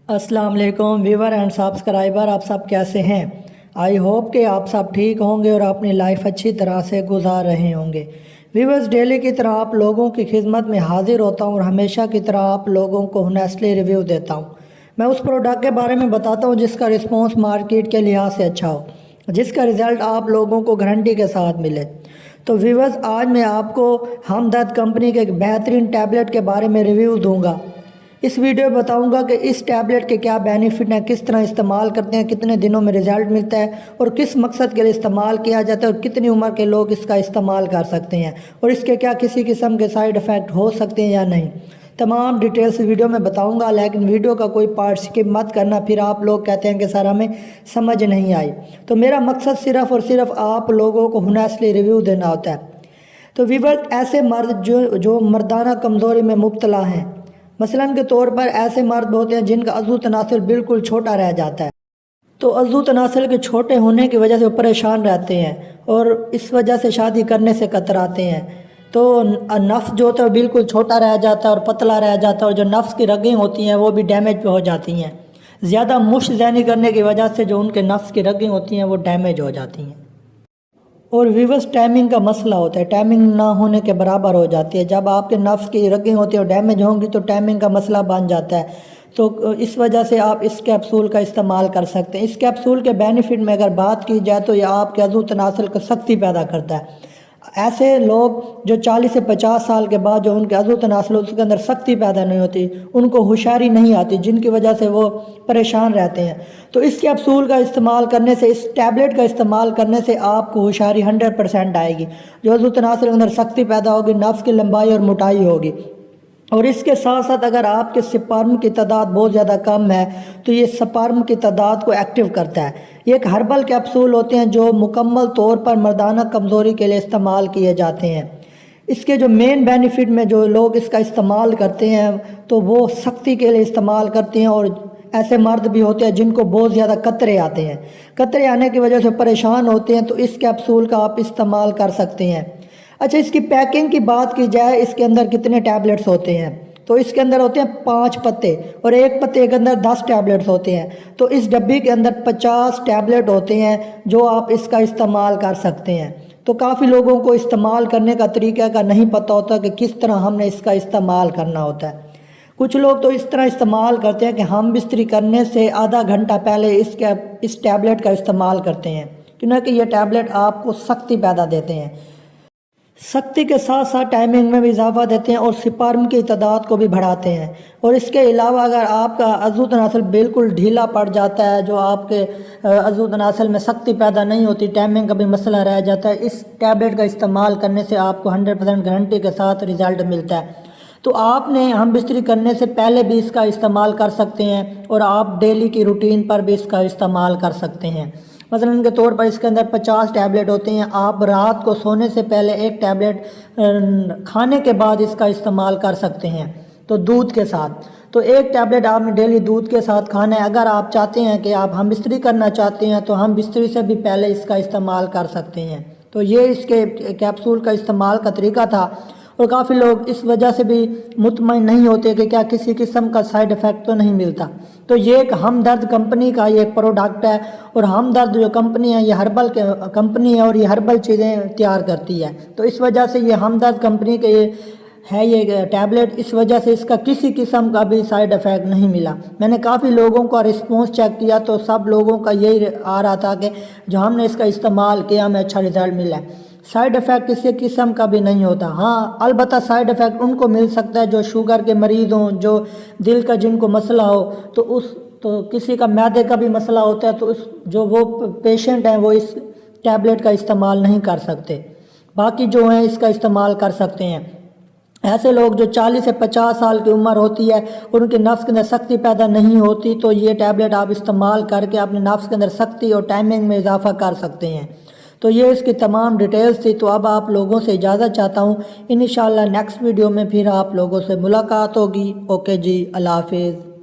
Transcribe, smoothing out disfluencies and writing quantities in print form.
अस्सलाम वालेकुम viewer and subscriber, आप सब कैसे हैं। आई होप कि आप सब ठीक होंगे और अपनी लाइफ अच्छी तरह से गुजार रहे होंगे। व्यूवर्स, डेली की तरह आप लोगों की खिदमत में हाजिर होता हूं और हमेशा की तरह आप लोगों को ऑनेस्टली रिव्यू देता हूं। मैं उस प्रोडक्ट के बारे में बताता हूं जिसका रिस्पॉन्स मार्केट के लिहाज से अच्छा हो, जिसका रिज़ल्ट आप लोगों को गारंटी के साथ मिले। तो व्यूवर्स, आज मैं आपको हमदर्द कंपनी के एक बेहतरीन टैबलेट के बारे में रिव्यू दूंगा। इस वीडियो में बताऊंगा कि इस टैबलेट के क्या बेनिफिट हैं, किस तरह इस्तेमाल करते हैं, कितने दिनों में रिज़ल्ट मिलता है और किस मकसद के लिए इस्तेमाल किया जाता है और कितनी उम्र के लोग इसका इस्तेमाल कर सकते हैं और इसके क्या किसी किस्म के साइड इफ़ेक्ट हो सकते हैं या नहीं। तमाम डिटेल्स वीडियो में बताऊंगा, लेकिन वीडियो का कोई पार्ट स्किप मत करना, फिर आप लोग कहते हैं कि सर हमें समझ नहीं आई। तो मेरा मकसद सिर्फ़ और सिर्फ आप लोगों को ऑनेस्टली रिव्यू देना होता है। तो व्यूअर, ऐसे मर्द जो मर्दाना कमज़ोरी में मुब्तला हैं, मसलन के तौर पर ऐसे मर्द होते हैं जिनका अज़ू तनासुल बिल्कुल छोटा रह जाता है, तो अज़ू तनासुल के छोटे होने की वजह से वो परेशान रहते हैं और इस वजह से शादी करने से कतराते हैं। तो नफ्स जो होता है बिल्कुल छोटा रह जाता है और पतला रह जाता है, और जो नफ्स की रगें होती हैं वो भी डैमेज पे हो जाती हैं। ज़्यादा मुश्क ज़हनी करने की वजह से जो उनके नफ्स की रगें होती हैं वो डैमेज हो जाती हैं। और व्यूअर्स, टाइमिंग का मसला होता है, टाइमिंग ना होने के बराबर हो जाती है। जब आपके नफ्स की रगें होती है और डैमेज होंगी तो टाइमिंग का मसला बन जाता है। तो इस वजह से आप इस कैप्सूल का इस्तेमाल कर सकते हैं। इस कैप्सूल के बेनिफिट में अगर बात की जाए तो यह आपके अज़ू तनासुल को सख्ती पैदा करता है। ऐसे लोग जो 40 से 50 साल के बाद जो उनके अज़ू तनासुल उसके अंदर सख्ती पैदा नहीं होती, उनको होशियारी नहीं आती, जिनकी वजह से वो परेशान रहते हैं, तो इस कैप्सूल का इस्तेमाल करने से, इस टैबलेट का इस्तेमाल करने से आपको होशियारी 100% आएगी। जो अज़ू तनासुल के अंदर सख्ती पैदा होगी, नफ्स की लंबाई और मोटाई होगी। और इसके साथ साथ अगर आपके स्पर्म की तादाद बहुत ज़्यादा कम है तो ये स्पर्म की तादाद को एक्टिव करता है। ये एक हर्बल कैप्सूल होते हैं जो मुकम्मल तौर पर मर्दाना कमज़ोरी के लिए इस्तेमाल किए जाते हैं। इसके जो मेन बेनिफिट में जो लोग इसका इस्तेमाल करते हैं तो वो सख्ती के लिए इस्तेमाल करते हैं, और ऐसे मर्द भी होते हैं जिनको बहुत ज़्यादा कतरे आते हैं, कतरे आने की वजह से परेशान होते हैं, तो इस कैप्सूल का आप इस्तेमाल कर सकते हैं। अच्छा, इसकी पैकिंग की बात की जाए, इसके अंदर कितने टैबलेट्स होते हैं, तो इसके अंदर होते हैं 5 पत्ते और एक पत्ते के अंदर 10 टैबलेट्स होते हैं। तो इस डब्बी के अंदर 50 टैबलेट होते हैं जो आप इसका इस्तेमाल कर सकते हैं। तो काफ़ी लोगों को इस्तेमाल करने का तरीका का नहीं पता होता कि किस तरह हमने इसका इस्तेमाल करना होता है। कुछ लोग तो इस तरह इस्तेमाल करते हैं कि हम बिस्तरी करने से आधा घंटा पहले इस टैबलेट का इस्तेमाल करते हैं, क्योंकि ये टैबलेट आपको सख्ती पैदा देते हैं, सख्ती के साथ साथ टाइमिंग में भी इजाफा देते हैं और स्पर्म की तादाद को भी बढ़ाते हैं। और इसके अलावा अगर आपका अज़ू तनासुल बिल्कुल ढीला पड़ जाता है, जो आपके अज़ू तनासुल में सख्ती पैदा नहीं होती, टाइमिंग का भी मसला रह जाता है, इस टैबलेट का इस्तेमाल करने से आपको 100% गारंटी के साथ रिज़ल्ट मिलता है। तो आपने हम बिस्तरी करने से पहले भी इसका इस्तेमाल कर सकते हैं और आप डेली की रूटीन पर भी इसका इस्तेमाल कर सकते हैं। मसलन के तौर पर इसके अंदर 50 टैबलेट होते हैं। आप रात को सोने से पहले एक टैबलेट खाने के बाद इसका इस्तेमाल कर सकते हैं, तो दूध के साथ। तो एक टैबलेट आपने डेली दूध के साथ खाना है। अगर आप चाहते हैं कि आप हम बिस्तरी करना चाहते हैं तो हम बिस्तरी से भी पहले इसका इस्तेमाल कर सकते हैं। तो ये इसके कैप्सूल का इस्तेमाल का तरीका था। और काफ़ी लोग इस वजह से भी मुतमईन नहीं होते कि क्या किसी किस्म का साइड इफ़ेक्ट तो नहीं मिलता। तो ये एक हमदर्द कंपनी का ये एक प्रोडक्ट है, और हमदर्द जो कंपनी है ये हर्बल कंपनी है और ये हर्बल चीज़ें तैयार करती है। तो इस वजह से ये हमदर्द कंपनी के ये टैबलेट, इस वजह से इसका किसी किस्म का भी साइड इफ़ेक्ट नहीं मिला। मैंने काफ़ी लोगों का रिस्पॉन्स चेक किया तो सब लोगों का यही आ रहा था कि जो हमने इसका इस्तेमाल किया हमें अच्छा रिज़ल्ट मिला है। साइड इफ़ेक्ट किसी किस्म का भी नहीं होता। हाँ, अलबत्ता साइड इफ़ेक्ट उनको मिल सकता है जो शुगर के मरीज़ हों, जो दिल का जिनको मसला हो, तो किसी का मैदे का भी मसला होता है, तो जो वो पेशेंट हैं वो इस टैबलेट का इस्तेमाल नहीं कर सकते। बाकी जो हैं इसका इस्तेमाल कर सकते हैं। ऐसे लोग जो 40 से 50 साल की उम्र होती है और उनके नफ्स के अंदर सख्ती पैदा नहीं होती, तो ये टैबलेट आप इस्तेमाल करके अपने नफ्स के अंदर सख्ती और टाइमिंग में इजाफा कर सकते हैं। तो ये इसकी तमाम डिटेल्स थी। तो अब आप लोगों से इजाज़त चाहता हूँ। इंशाअल्लाह नेक्स्ट वीडियो में फिर आप लोगों से मुलाकात होगी। ओके जी, अल्लाह हाफिज़।